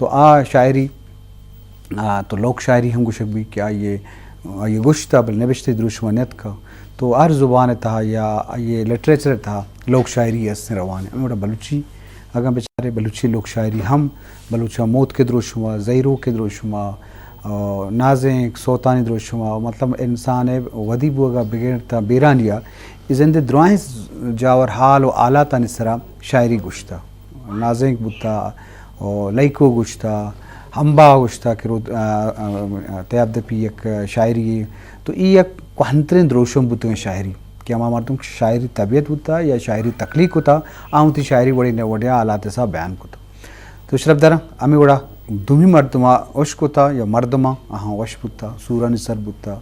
تو شاعری تو لوک شاعری ہم گوشک بھی کہ یہ گشتہ بل نوشتے دروشمانیت کا تو ہر زبان تھا یا یہ لٹریچر تھا لوک شاعری اس روان ہے ہمارا بلوچی اگر بیچارے بلوچی لوک شاعری ہم بلوچا موت کے دروشما زیرو کے دروشما نازیں سوتانی دروشما مطلب انسان ہے ودی بوگا بگڑتا بیرانیا زند دروائیں جاور حال و آلات نسرا شاعری گشتہ نازیں بتا لائکو گشتہ ہمبا گشتہ کہ تیاب دپی یک شاعری تو یہ یک کوہنترین دروشم بتوں شاعری کہ ہما مردم شاعری طبیعت ہوتا یا شاعری تخلیق ہوتا آمتی شاعری وڑی نے وڑیا آلات سا بیان کوتا تو شرف درہ ہمیں وڑا دومی مردمہ عشق ہوتا یا مردمہ عشق ہوتا سورہ نصر بتا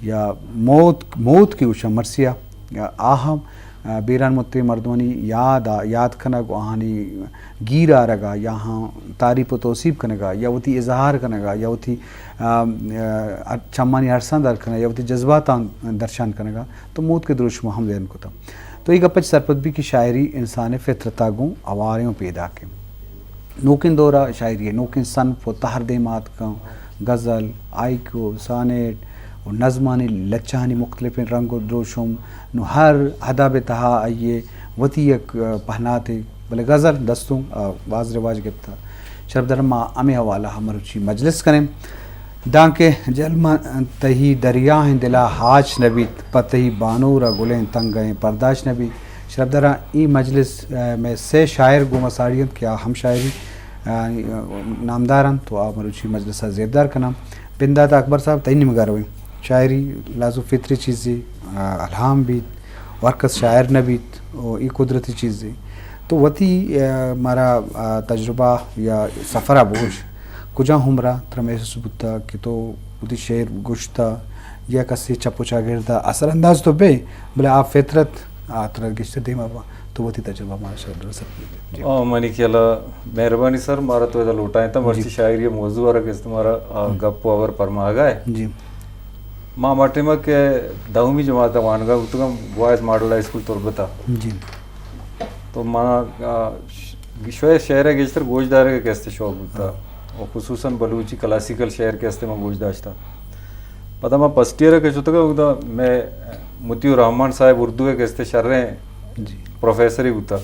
یا موت کی وشا مرسیہ یا آہم بیران متے مردمانی یاد کنگ آہانی گیرا رگا یا تعریف و توصیف کنگا یا وتی اظہار کنگا یا وتی چمانی عرصان در کنگا یا وتی جذباتان درشان کنگا تو موت کے دروش ہم ذہن کو تھا تو یہ گپچ سرپت بھی کی شاعری انسان فطرتا گوں عواریوں پیدا کے نوکن دورہ شاعری ہے نوکن صنف و تحردیمات کا غزل آئیکو سانیٹ اور نظمانی لچانی مختلف رنگ و دروشم نو ہر اداب تہا آئیے وتی یک پہناتے بلے غزل دستوں باز رواج گپتا شرف درما امی حوالہ ہمروچی مجلس کریں دانکہ جلم تہی دریا ہیں دلا حاج نبیت پتہی بانورا گلیں تنگیں پرداش نبی شرف درہ ای مجلس میں سے شاعر گو مساڑیت کیا ہم شاعری نامدارن تو مروچی مجلسہ زیبدار کا نام بنداتا اکبر صاحب تینی مگار ہوئی شاعری لازو فطری چیزیں الہام بیت ورکس شاعر نبیت اور ای قدرتی چیزیں تو وتی ہمارا تجربہ یا سفرہ بوش کجا ہمرا ترمیس بتا کہ تو وتی شعر گشتہ یا کسی چپو چاگردہ اثر انداز تو بے بلے آپ فطرت تر گشتہ دیما با تو وتی تجربہ ہمارا شعر رسد منی کی اللہ مہربانی سر مارا تو ادھا لوٹائیں تھا مرچی شاعری موضوع آرہا کہ اس تمہارا گپ آور پرما گئے جی ماں ماٹیما کے دہومی جماعت وانگا اتگا بوائز ماڈل ہائی اسکول تربتا جی تو ماں شوئے شعر ہے گیشتر گوش دارے کے کیستے شوق ہوتا اور خصوصاً بلوچی کلاسیکل شعر کیستے میں گوش داشتا پتہ ماں پسٹیر ہے کہ چھتا گا میں متی الرحمن صاحب اردو ہے کیستے شر رہے ہیں پروفیسر ہی ہوتا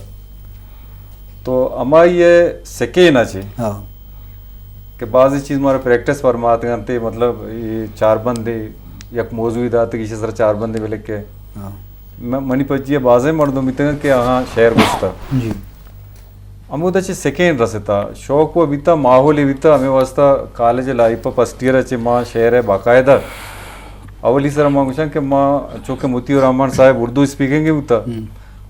تو اما یہ سکے نہ چھے کہ بعضی چیز مارا پریکٹس فرماتے ہیں مطلب یہ چار بندے یک موضوعی داتے کسی سر چار بندے میں لکھ کے منی پچی ہے بازے مردوں میں تنگا کہ ہاں شعر بستا ہمیں تو سیکنڈ رستا شوق وہ بیتا ماحول بیتا ہمیں واسطہ کالج لائفہ پسٹیر اچھے ماں شعر ہے باقاعدہ اولی سر ماں کچھ کہ ماں چونکہ متی الرحمن صاحب اردو اسپیکنگ ہی ہوتا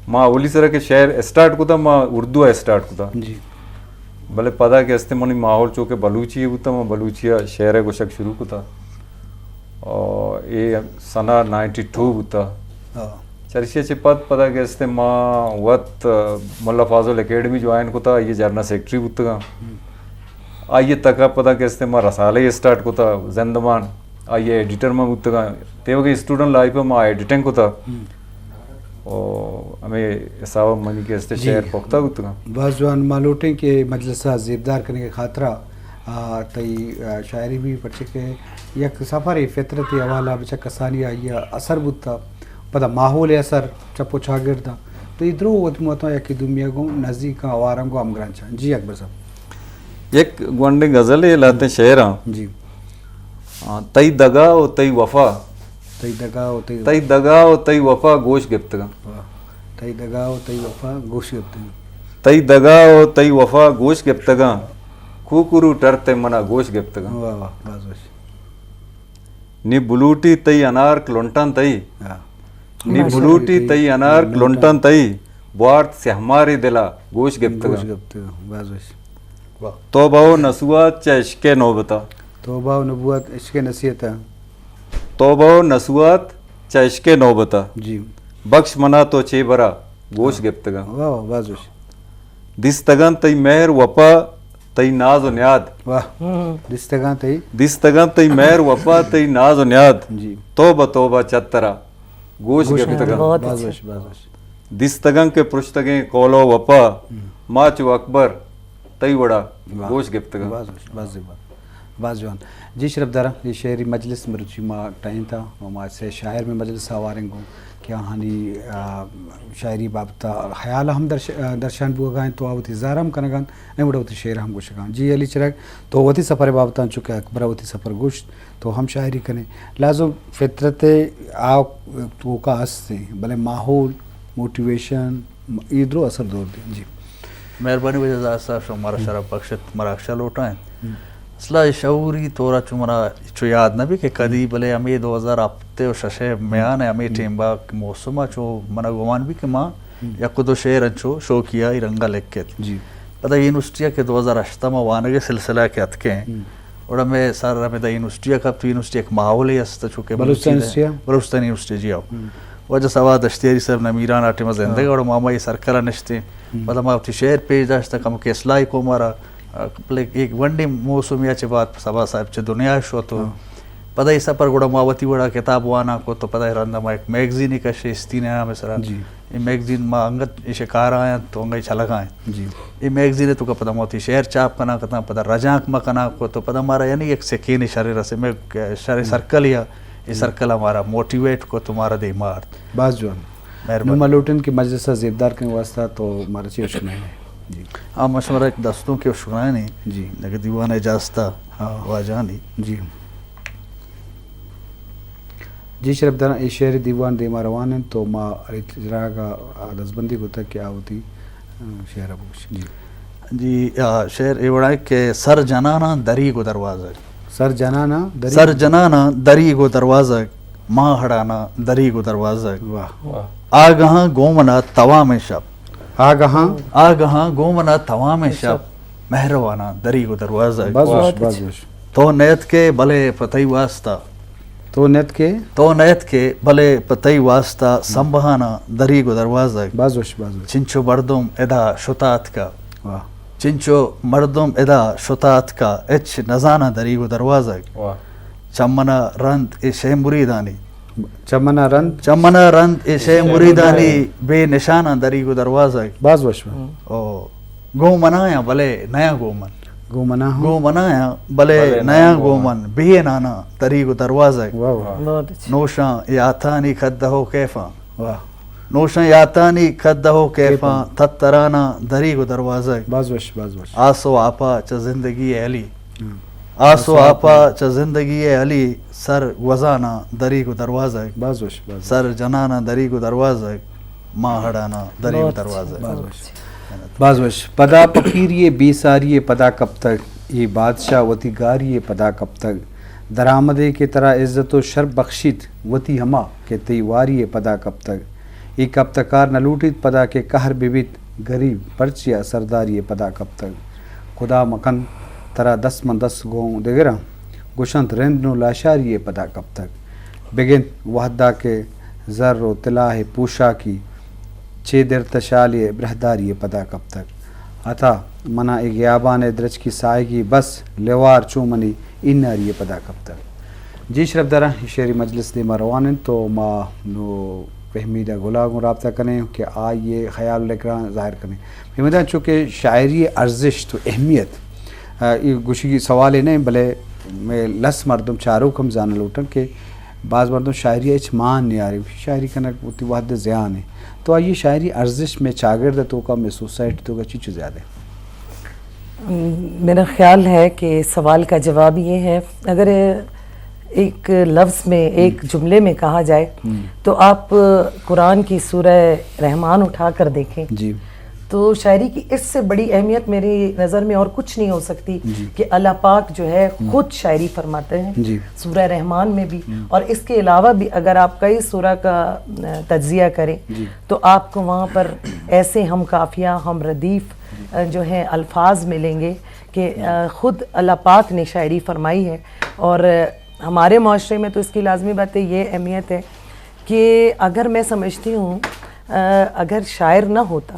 ماں اولی سر کے شعر اسٹارٹ کو تھا ماں اردو اسٹارٹ کو تھا بھلے پتا کہ استے منی ماحول چونکہ بلوچی ہوتا ماں بلوچی شعر کو شک شروع کو تھا اور یہ سنہ 92 ہوتا چرشی چپت پتا کہ استے ماں وقت ملا فاضل اکیڈمی جوائن کو تھا یہ جرنل سیکٹری ہوتا گا آئیے تک پتا کہ استے ماں رسالہ اسٹارٹ کو تھا زندمان آئیے ایڈیٹر میں ہوتا گا تیو کہ اسٹوڈنٹ لائف میں ماں ایڈیٹنگ کو تھا اور ہمیں حساب منی کے استے شعر پختہ ہوتا گا بعض جوان معلوٹیں کہ مجلسہ زیبدار کرنے کے خاطرہ تی شاعری بھی پڑھے کہ یک سفر فطرتی حوالہ بچہ کسانی آئی اثر بودتا پتہ ماحول اثر چپو چاگرد تھا تو ادھرو وطموتا یا کہ دنیا کو نزدیک آوارم کو امگران چاہیں جی اکبر صاحب یک گوانڈے غزل ہے لاتے شعر ہاں جی تی دگا و تی وفا تی دگا و تی دگا و تی وفا گوش گپتگا تی دگا و تی وفا گوش گپتگا تی دگا و تی وفا گوش گپتگا کوکرو ٹرتے منا گوش گپتگا واہ واہ باز باش نی بلوٹی تی انار کلونٹان تی نی بلوٹی تی انار کلونٹان تی بوارت سے ہمارے دلا گوش گپتگا باز باش توبہ و نسوات چا عشق نوبتا توبہ و نبوت عشق نصیحت توبہ و نسوات چا عشق نوبتا جی بخش منا تو چے برا گوش گپتگا واہ واہ باز باش دستگان تی مہر وپا تی ناز و نیاد واہ دستگان تی دستگان تی مہر وپا تی ناز و نیاد جی توبہ توبہ چترا گوش گپتگا باز باش باز باش دستگان کے پرشتگیں کولو وپا ماچو اکبر تئی بڑا گوش گفت کا باز جوان جی شرف دارا یہ شعری مجلس مرچی ما ٹائم تھا ہمارے سے شاعر میں مجلس آوارنگ ہوں کہ ہانی شاعری بابتا خیال ہم درشان بو گائیں تو آوتی زارم کنگان نہیں بڑا ہوتی شعر ہم گوشگان جی علی چرگ تو وتی سفر بابتا چکے اکبر وتی سفر گوشت تو ہم شاعری کریں لازم فطرت آپ تو کا ہستے بھلے ماحول موٹیویشن ادھر اثر دور دیں جی مہربانی وجہ صاحب شو ہمارا شرف بخشت مراکشہ لوٹائیں اصلا شعوری طورا چمرا چو یاد نہ بھی کہ کدی بلے ہمیں 2000 و ششے میان ہے ہمیں ٹیم با موسمہ چو منا گوان بھی کہ ماں یا کدو شعر انچو شو کیا ہی رنگا لکھت جی پتہ یونیورسٹی کے 2008 میں وانگے سلسلہ کے اتکے ہیں اور ہمیں سارا ہمیں دا یونیورسٹی کا تو یونیورسٹی ایک ماحول ہی است چونکہ بلوچستان یونیورسٹی جی آؤ وجہ سوا دشتیری صاحب نمیران آٹی میں زندگی اور ماما یہ سرکلہ نشتے پتہ ماں اپنی شعر پیج داشتا کم کہ اصلاحی کو مارا ایک ونڈی موسمیہ چے بات سبا صاحب چے دنیا شو تو پتہ اس پر گوڑا ماوتی بڑا کتاب وانا کو تو پتہ رندہ ما ایک میگزین کا شیستی نے ہمیں سرا یہ میگزین ما انگت اسے کار آئیں تو انگئی چھلگ آئیں یہ میگزین تو کا پتہ موتی شہر چاپ کنا کتا پتہ رجانک ما کنا کو تو پتہ مارا یعنی ایک سکین شرح رسے میں شرح سرکل یا یہ سرکل ہمارا موٹیویٹ کو تمہارا دے مارت باز جوان نوما لوٹن کی مجلسہ زیبدار کے واسطہ تو ہمارا چیز شکنے ہیں جی ہاں مشورہ ایک دستوں کے شکرائیں نہیں جی لیکن دیوان اجازتہ واجانی جی جی شرف دانا یہ شعر دیوان دے ما روان ہیں تو ما اجرا کا دستبندی کو تک کیا ہوتی شعر ابوش جی جی شعر یہ بڑا ہے کہ سر جنانا دری کو دروازہ سر جنانا دری کو دروازہ ماں ہڑانا دری کو دروازہ واہ آگہاں گومنا توام شب آگہاں گومنا توام شب مہروانا دری کو دروازہ تو نیت کے بھلے پتئی واسطہ تو نیت کے بھلے پتئی واسطہ سنبھانا دری کو دروازہ چنچو مردم ادا شتات کا چنچو مردم ادا شتات کا اچ نزانہ دری کو دروازہ چمنا رند ایشے مریدانی چمنا رند ایشے مریدانی بے نشانہ دری کو دروازہ گو منایا بلے نیا گومنایا بلے نیا گومن بے نانا دری کو دروازہ نوشاں یاتانی کھدہو کیفاں نوشاں یاتانی کھدہو کیفاں تترانا دری کو دروازہ آسو آپا چا زندگی علی آسو آپا چا زندگی علی سر وزانا دری کو دروازہ سر جنانا دری کو دروازہ ماں ہڑانا دری کو دروازہ بازوش پدا پکیریے بیساریے پدا کب تک یہ بادشاہ وتی گاریے پدا کب تک درآمدے کے طرح عزت و شرف بخشید وتی ہما کہ تیواریے پدا کب تک یہ کب تکار نہ لوٹید پدا کے قہر ببیت غریب پرچیا سرداری پدا کب تک خدا مکن ترا دس من دس گوں دگرا گشنت رند نو لاشاری پدا کب تک بگن وحدہ کے زر و طلاح پوشا کی چھ در تشالی برہداری پدا کب تک عطا منا اگیابان درج کی سائیگی بس لیوار چومنی اناری پدا کب تک جی شرف دارا شعری مجلس دے مروان تو ما نو فہمیدہ گلاگوں رابطہ کریں کہ آئیے خیال لکران ظاہر کریں فہمیدہ چونکہ شاعری ارزش تو اہمیت یہ گوشی کی سوال نہیں بلے میں لس مردم چاروں کم زانا لوٹن کہ بعض مردم شاعری اچ مان نہیں آ رہی شاعری کا ہوتی وحد زیان ہے تو آئیے شاعری ارزش میں چاگرد تو کا میں سوسائٹی تو کا چیز زیادہ ہے میرا خیال ہے کہ سوال کا جواب یہ ہے اگر ایک لفظ میں ایک جملے میں کہا جائے تو آپ قرآن کی سورہ رحمان اٹھا کر دیکھیں جی تو شاعری کی اس سے بڑی اہمیت میری نظر میں اور کچھ نہیں ہو سکتی کہ اللہ پاک جو ہے خود شاعری فرماتے ہیں سورہ رحمان میں بھی اور اس کے علاوہ بھی اگر آپ کئی سورہ کا تجزیہ کریں تو آپ کو وہاں پر ایسے ہم قافیہ ہم ردیف جو ہیں الفاظ ملیں گے کہ خود اللہ پاک نے شاعری فرمائی ہے اور ہمارے معاشرے میں تو اس کی لازمی بات یہ اہمیت ہے کہ اگر میں سمجھتی ہوں اگر شاعر نہ ہوتا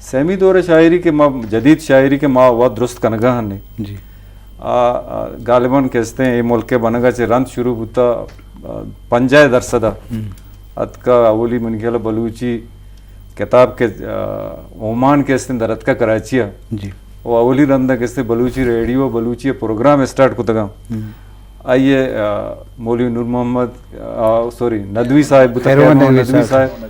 سیمی دور شاعری کے ما جدید شاعری کے ما وہ درست کنگا ہن جی غالباً کہتے ہیں یہ ملک بنگا سے رند شروع ہوتا 50% ات کا اولی من کھیلا بلوچی کتاب کے عمان کے استن درت کا کراچی جی وہ اولی رندہ کہتے Balochi radio Balochi program start کو تگا آئیے مولوی نور محمد سوری ندوی صاحب ندوی صاحب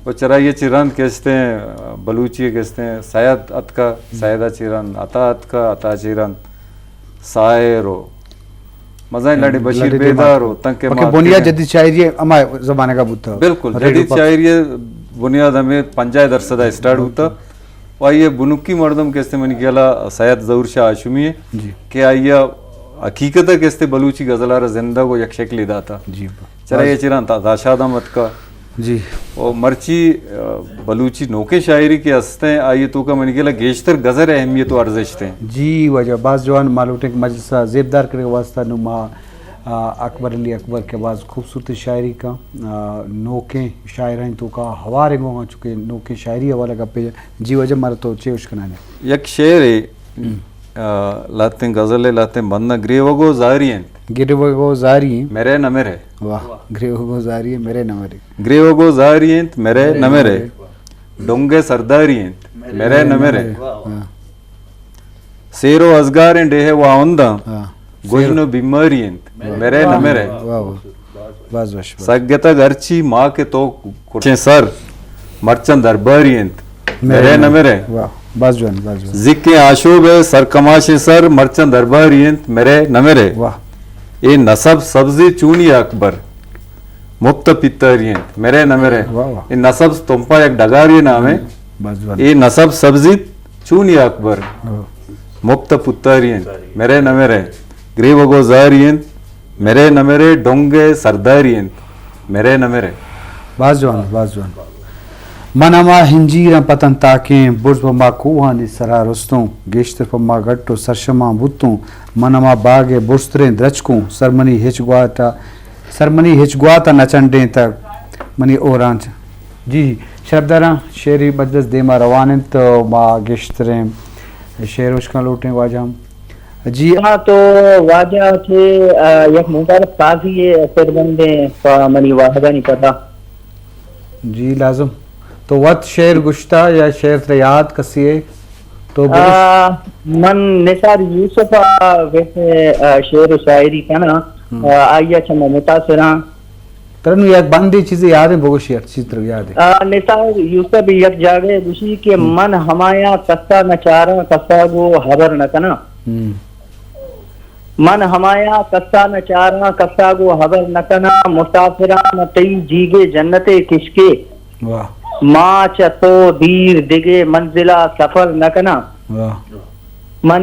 وہ چرائیے چرند کہتے ہیں بلوچی کہتے ہیں سید ات کا سیدہ چرند عطا ات کا عطا چرند سائر ہو مزائن لڑی بشیر بیدار ہو تنک بنیاد جدید شاعری اما زمانے کا بوتا بالکل جدید شاعری بنیاد ہمیں 50% اسٹارٹ ہوتا وہ آئیے بنکی مردم کہتے میں نے کہلا سید ظہور شاہ آشمی ہے کہ آئیے حقیقت کہتے بلوچی غزلار زندہ کو یک شکل داتا جی چرائیے چران تاشاد احمد کا جی اور مرچی بلوچی نوکے شاعری کے ہستے آئیے تو کا میں نے کہلا گیشتر غزر اہمیت و ارزش تھے جی وجہ بعض جوان مالوٹے کے مجلسہ زیبدار کرے واسطہ نما اکبر علی اکبر کے بعض خوبصورت شاعری کا نوکے شاعر ہیں تو کا ہوارے گو چکے نوکے شاعری حوالہ کا پہ جی وجہ مارا تو چیوش کنانے یک شعر ہے لاتے غزل لاتے بندہ گریوگو زاری ہیں گریوگو زاری میرے نہ میرے واہ گریوگو زاری میرے نہ میرے گریوگو زاری ہیں میرے نہ میرے ڈونگے سرداری ہیں میرے نہ میرے سیرو ازگار ہیں ڈیہ واؤندہ گوجنو بیماری ہیں میرے نہ میرے سگتا گرچی ماں کے تو کچھیں سر مرچن درباری ہیں میرے نہ میرے ذکر آشوب سرکماش سر مرچن درباری ہیں میرے نہ میرے اے نصب سبزی چونی اکبر مفت پتری ہیں میرے نہ میرے اے نصب تمپا ایک ڈگاری نام ہے اے نصب سبزی چونی اکبر مفت پتری ہیں میرے نہ میرے گریوگو زاری ہیں میرے نہ میرے ڈونگے سرداری ہیں میرے نہ میرے بازوان منما ہنجیرا پتن تاکیں برز پما کوہانی سرا رستوں گیشتر پما گٹو سرشما بتوں منما باغے برستریں درچکوں سرمنی ہچگواتا نچنڈیں تک منی اورانچ جی شربداراں شعری مجلس دیما روانیں تو ما گیشتریں شعر وشکاں لوٹیں واجہ ہم جی ہاں تو واجہ تھے یک مبارک قاضی اثر بندیں منی واحدہ نہیں پتا جی لازم تو وقت شعر گشتہ یا شعر تریاد کسی ہے تو من نثار یوسف ویسے شعر و شاعری کا نا آئیہ چھما متاثران ترنو یک باندی چیزیں یاد ہیں بگو شعر چیز طرح یاد ہے نثار یوسف یک جاگے دوسری کہ من ہمایا کسا نچارا کسا گو حبر نکنا من ہمایا کسا نچارا کسا گو حبر نکنا مسافران تی جیگے جنت کشکے ماں چتو دیر دگے منزلہ سفر نکنا من